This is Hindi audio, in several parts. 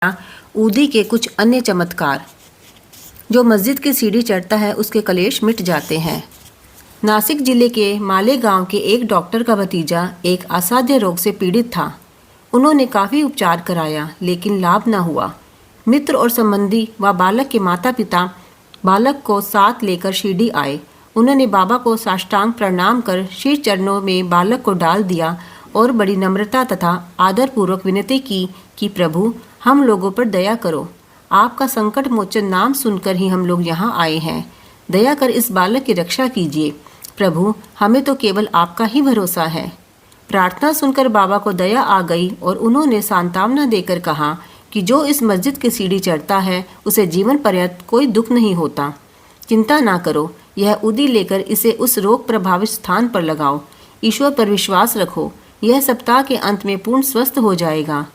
ऊदी के कुछ अन्य चमत्कार। जो मस्जिद की सीढ़ी चढ़ता है उसके कलेश मिट जाते हैं। नासिक जिले के मालेगांव के एक डॉक्टर का भतीजा एक असाध्य रोग से पीड़ित था। उन्होंने काफ़ी उपचार कराया लेकिन लाभ न हुआ। मित्र और संबंधी व बालक के माता पिता बालक को साथ लेकर शिरडी आए। उन्होंने बाबा को साष्टांग प्रणाम कर शीर्ष चरणों में बालक को डाल दिया और बड़ी नम्रता तथा आदरपूर्वक विनती की कि प्रभु हम लोगों पर दया करो। आपका संकट मोचन नाम सुनकर ही हम लोग यहाँ आए हैं। दया कर इस बालक की रक्षा कीजिए प्रभु, हमें तो केवल आपका ही भरोसा है। प्रार्थना सुनकर बाबा को दया आ गई और उन्होंने सांत्वना देकर कहा कि जो इस मस्जिद की सीढ़ी चढ़ता है उसे जीवन पर्यंत कोई दुख नहीं होता। चिंता ना करो, यह उदी लेकर इसे उस रोग प्रभावित स्थान पर लगाओ। ईश्वर पर विश्वास रखो, यह सप्ताह के अंत में पूर्ण स्वस्थ हो जाएगा।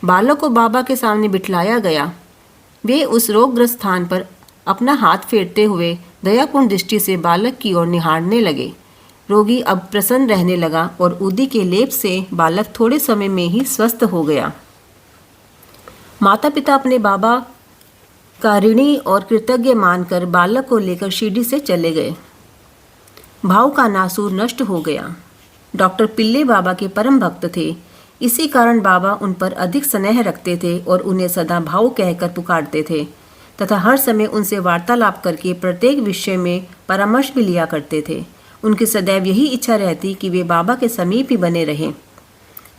बालक को बाबा के सामने बिठलाया गया। वे उस रोगग्रस्त स्थान पर अपना हाथ फेरते हुए दयापूर्ण दृष्टि से बालक की ओर निहारने लगे। रोगी अब प्रसन्न रहने लगा और उदी के लेप से बालक थोड़े समय में ही स्वस्थ हो गया। माता पिता अपने बाबा का ऋणी और कृतज्ञ मानकर बालक को लेकर शिरडी से चले गए। भाव का नासूर नष्ट हो गया। डॉक्टर पिल्ले बाबा के परम भक्त थे। इसी कारण बाबा उन पर अधिक स्नेह रखते थे और उन्हें सदा भाव कहकर पुकारते थे तथा हर समय उनसे वार्तालाप करके प्रत्येक विषय में परामर्श भी लिया करते थे। उनकी सदैव यही इच्छा रहती कि वे बाबा के समीप ही बने रहें।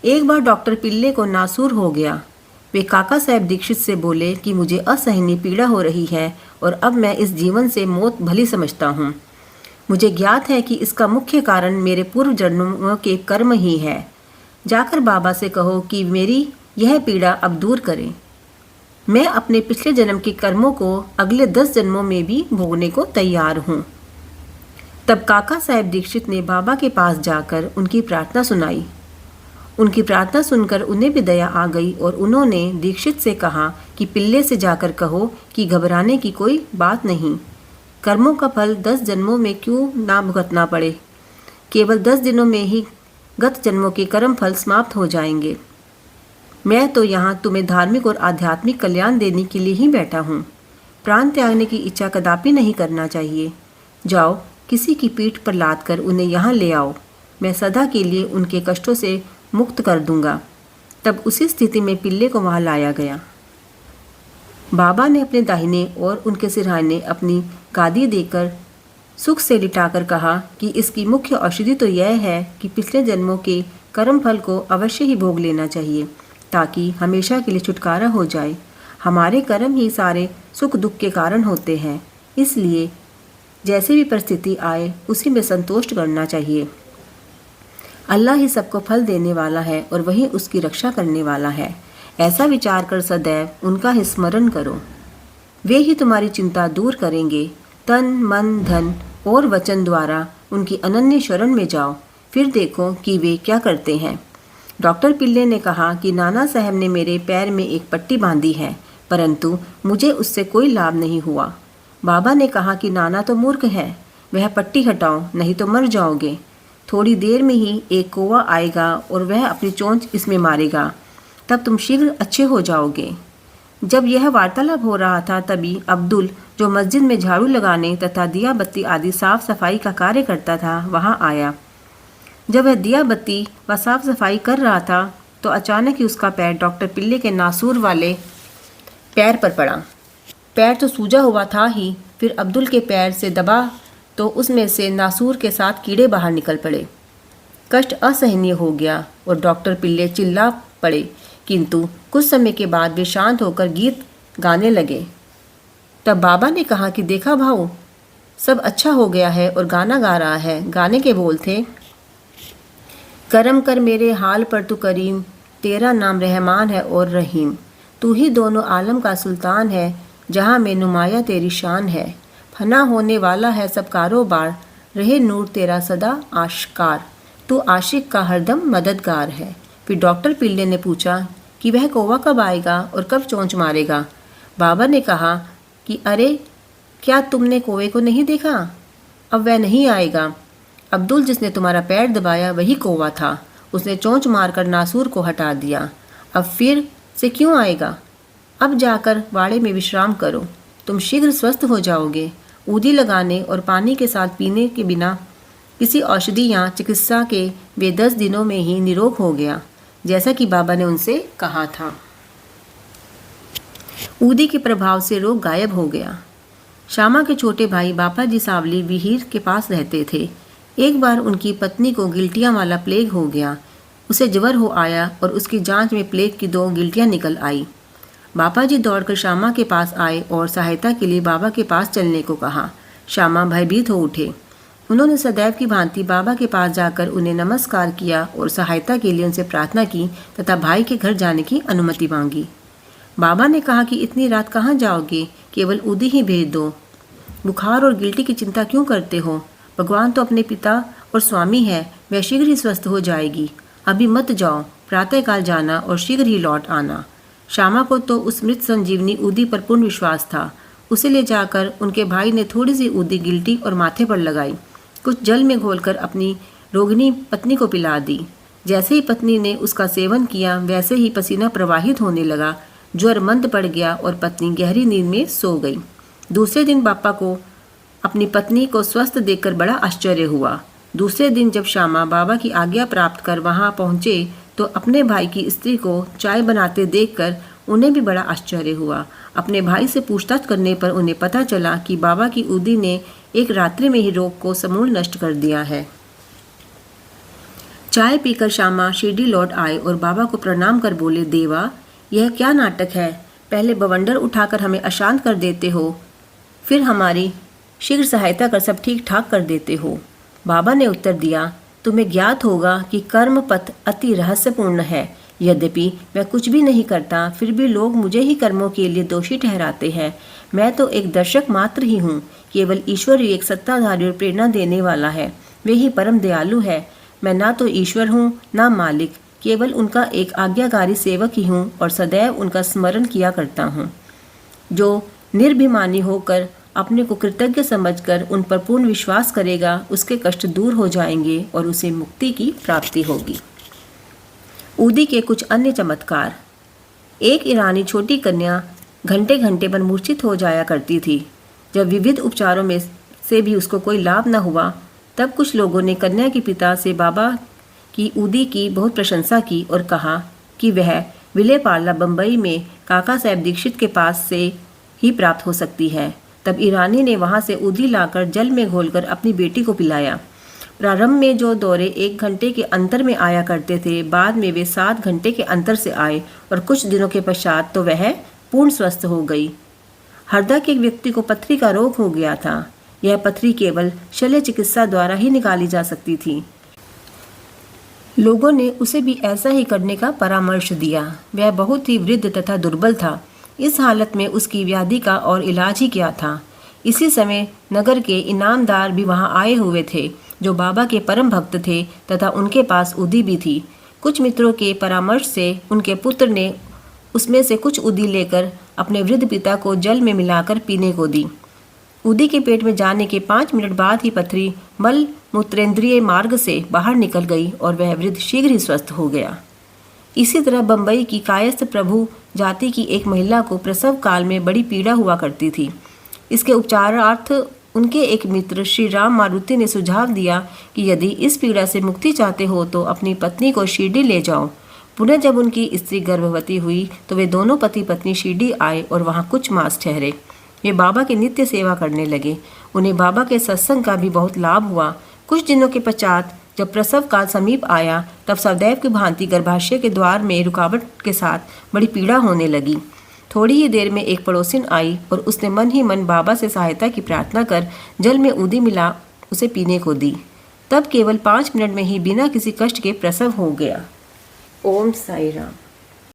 एक बार डॉक्टर पिल्ले को नासूर हो गया। वे काका साहब दीक्षित से बोले कि मुझे असहनीय पीड़ा हो रही है और अब मैं इस जीवन से मौत भली समझता हूँ। मुझे ज्ञात है कि इसका मुख्य कारण मेरे पूर्व जन्मों के कर्म ही है। जाकर बाबा से कहो कि मेरी यह पीड़ा अब दूर करें। मैं अपने पिछले जन्म के कर्मों को अगले 10 जन्मों में भी भोगने को तैयार हूँ। तब काका साहब दीक्षित ने बाबा के पास जाकर उनकी प्रार्थना सुनाई। उनकी प्रार्थना सुनकर उन्हें भी दया आ गई और उन्होंने दीक्षित से कहा कि पिल्ले से जाकर कहो कि घबराने की कोई बात नहीं। कर्मों का फल 10 जन्मों में क्यों ना भुगतना पड़े। केवल 10 दिनों में ही गत जन्मों के कर्म फल समाप्त हो जाएंगे। मैं तो यहाँ तुम्हें धार्मिक और आध्यात्मिक कल्याण देने के लिए ही बैठा हूँ। प्राण त्यागने की इच्छा कदापि नहीं करना चाहिए। जाओ, किसी की पीठ पर लाद कर उन्हें यहाँ ले आओ। मैं सदा के लिए उनके कष्टों से मुक्त कर दूंगा। तब उसी स्थिति में पिल्ले को वहाँ लाया गया। बाबा ने अपने दाहिने और उनके सिरहाने अपनी गादी देकर सुख से लिटाकर कहा कि इसकी मुख्य औषधि तो यह है कि पिछले जन्मों के कर्म फल को अवश्य ही भोग लेना चाहिए ताकि हमेशा के लिए छुटकारा हो जाए। हमारे कर्म ही सारे सुख दुख के कारण होते हैं, इसलिए जैसे भी परिस्थिति आए उसी में संतोष करना चाहिए। अल्लाह ही सबको फल देने वाला है और वही उसकी रक्षा करने वाला है। ऐसा विचार कर सदैव उनका ही स्मरण करो। वे ही तुम्हारी चिंता दूर करेंगे। तन मन धन और वचन द्वारा उनकी अनन्य शरण में जाओ, फिर देखो कि वे क्या करते हैं। डॉक्टर पिल्ले ने कहा कि नाना साहब ने मेरे पैर में एक पट्टी बांधी है, परंतु मुझे उससे कोई लाभ नहीं हुआ। बाबा ने कहा कि नाना तो मूर्ख है, वह पट्टी हटाओ नहीं तो मर जाओगे। थोड़ी देर में ही एक कौवा आएगा और वह अपनी चोंच इसमें मारेगा, तब तुम शीघ्र अच्छे हो जाओगे। जब यह वार्तालाप हो रहा था तभी अब्दुल, जो मस्जिद में झाड़ू लगाने तथा दिया बत्ती आदि साफ सफाई का कार्य करता था, वहां आया। जब वह दिया बत्ती व साफ सफाई कर रहा था तो अचानक ही उसका पैर डॉक्टर पिल्ले के नासूर वाले पैर पर पड़ा। पैर तो सूजा हुआ था ही, फिर अब्दुल के पैर से दबा तो उसमें से नासूर के साथ कीड़े बाहर निकल पड़े। कष्ट असहनीय हो गया और डॉक्टर पिल्ले चिल्ला पड़े, किंतु कुछ समय के बाद वे शांत होकर गीत गाने लगे। तब बाबा ने कहा कि देखा भाऊ, सब अच्छा हो गया है और गाना गा रहा है। गाने के बोल थे, करम कर मेरे हाल पर तू करीम, तेरा नाम रहमान है और रहीम। तू ही दोनों आलम का सुल्तान है, जहाँ में नुमाया तेरी शान है। फना होने वाला है सब कारोबार, रहे नूर तेरा सदा आश्कार। तू आशिक का हरदम मददगार है। फिर डॉक्टर पिल्ले ने पूछा कि वह कौवा कब आएगा और कब चोंच मारेगा। बाबा ने कहा कि अरे, क्या तुमने कौवे को नहीं देखा? अब वह नहीं आएगा। अब्दुल, जिसने तुम्हारा पैर दबाया, वही कौवा था। उसने चोंच मारकर नासूर को हटा दिया। अब फिर से क्यों आएगा? अब जाकर वाड़े में विश्राम करो, तुम शीघ्र स्वस्थ हो जाओगे। ऊदी लगाने और पानी के साथ पीने के बिना किसी औषधि या चिकित्सा के वे 10 दिनों में ही निरोग हो गया, जैसा कि बाबा ने उनसे कहा था। ऊदी के प्रभाव से रोग गायब हो गया। श्यामा के छोटे भाई बापाजी सावली विहीर के पास रहते थे। एक बार उनकी पत्नी को गिल्टियां वाला प्लेग हो गया। उसे ज्वर हो आया और उसकी जांच में प्लेग की 2 गिल्टियां निकल आई। बापाजी दौड़कर श्यामा के पास आए और सहायता के लिए बाबा के पास चलने को कहा। श्यामा भयभीत हो उठे। उन्होंने सदैव की भांति बाबा के पास जाकर उन्हें नमस्कार किया और सहायता के लिए उनसे प्रार्थना की तथा भाई के घर जाने की अनुमति मांगी। बाबा ने कहा कि इतनी रात कहाँ जाओगे, केवल ऊदी ही भेज दो। बुखार और गिल्टी की चिंता क्यों करते हो? भगवान तो अपने पिता और स्वामी है, वह शीघ्र ही स्वस्थ हो जाएगी। अभी मत जाओ, प्रातःकाल जाना और शीघ्र ही लौट आना। श्यामा को तो उस मृत संजीवनी ऊदी पर पूर्ण विश्वास था। उसे ले जाकर उनके भाई ने थोड़ी सी ऊदी गिल्टी और माथे पर लगाई। कुछ जल में घोलकर अपनी रोगिणी पत्नी को पिला दी। जैसे ही पत्नी ने उसका सेवन किया, वैसे ही पसीना प्रवाहित होने लगा, ज्वर मंद पड़ गया और पत्नी गहरी नींद में सो गई। दूसरे दिन बापा को अपनी पत्नी को स्वस्थ देखकर बड़ा आश्चर्य हुआ। दूसरे दिन जब श्यामा बाबा की आज्ञा प्राप्त कर वहां पहुंचे तो अपने भाई की स्त्री को चाय बनाते देखकर उन्हें भी बड़ा आश्चर्य हुआ। अपने भाई से पूछताछ करने पर उन्हें पता चला कि बाबा की ऊदी ने एक रात्रि में ही रोग को समूल नष्ट कर दिया है। चाय पीकर श्यामा शिरडी लौट आए और बाबा को प्रणाम कर बोले, देवा, यह क्या नाटक है? पहले बवंडर उठाकर हमें अशांत कर देते हो, फिर हमारी शीघ्र सहायता कर सब ठीक ठाक कर देते हो। बाबा ने उत्तर दिया, तुम्हें ज्ञात होगा कि कर्म पथ अति रहस्यपूर्ण है। यद्यपि मैं कुछ भी नहीं करता, फिर भी लोग मुझे ही कर्मों के लिए दोषी ठहराते हैं। मैं तो एक दर्शक मात्र ही हूँ। केवल ईश्वर ही एक सत्ताधारी और प्रेरणा देने वाला है। वे ही परम दयालु है। मैं ना तो ईश्वर हूँ ना मालिक, केवल उनका एक आज्ञाकारी सेवक ही हूँ और सदैव उनका स्मरण किया करता हूँ। जो निर्भिमानी होकर अपने को कृतज्ञ समझकर उन पर पूर्ण विश्वास करेगा, उसके कष्ट दूर हो जाएंगे और उसे मुक्ति की प्राप्ति होगी। ऊदी के कुछ अन्य चमत्कार। एक ईरानी छोटी कन्या घंटे घंटे पर मूर्छित हो जाया करती थी। जब विविध उपचारों में से भी उसको कोई लाभ न हुआ, तब कुछ लोगों ने कन्या के पिता से बाबा की ऊदी की बहुत प्रशंसा की और कहा कि वह विले पार्ला बम्बई में काका साहब दीक्षित के पास से ही प्राप्त हो सकती है। तब ईरानी ने वहां से ऊदी लाकर जल में घोलकर अपनी बेटी को पिलाया। प्रारंभ में जो दौरे 1 घंटे के अंतर में आया करते थे, बाद में वे 7 घंटे के अंतर से आए और कुछ दिनों के पश्चात तो वह पूर्ण स्वस्थ हो गई। हरदा के एक व्यक्ति को पथरी का रोग हो गया था। यह पथरी केवल शल्य चिकित्सा द्वारा ही निकाली जा सकती थी। लोगों ने उसे भी ऐसा ही करने का परामर्श दिया। वह बहुत ही वृद्ध तथा दुर्बल था। इस हालत में उसकी व्याधि का और इलाज ही क्या था। इसी समय नगर के इनामदार भी वहां आए हुए थे, जो बाबा के परम भक्त थे तथा उनके पास ऊदी भी थी। कुछ मित्रों के परामर्श से उनके पुत्र ने उसमें से कुछ ऊदी लेकर अपने वृद्ध पिता को जल में मिलाकर पीने को दी। ऊदी के पेट में जाने के 5 मिनट बाद ही पथरी मल मूत्रेंद्रिय मार्ग से बाहर निकल गई और वह वृद्ध शीघ्र ही स्वस्थ हो गया। इसी तरह बम्बई की कायस्थ प्रभु जाति की एक महिला को प्रसव काल में बड़ी पीड़ा हुआ करती थी। इसके उपचारार्थ उनके एक मित्र श्री राम मारुति ने सुझाव दिया कि यदि इस पीड़ा से मुक्ति चाहते हो तो अपनी पत्नी को शिरडी ले जाओ। पुनः जब उनकी स्त्री गर्भवती हुई तो वे दोनों पति पत्नी शिरडी आए और वहां कुछ मास ठहरे। वे बाबा की नित्य सेवा करने लगे। उन्हें बाबा के सत्संग का भी बहुत लाभ हुआ। कुछ दिनों के पश्चात जब प्रसव काल समीप आया, तब सदैव की भांति गर्भाशय के द्वार में रुकावट के साथ बड़ी पीड़ा होने लगी। थोड़ी ही देर में एक पड़ोसिन आई और उसने मन ही मन बाबा से सहायता की प्रार्थना कर जल में ऊदी मिला उसे पीने को दी। तब केवल 5 मिनट में ही बिना किसी कष्ट के प्रसव हो गया। ओम साई राम।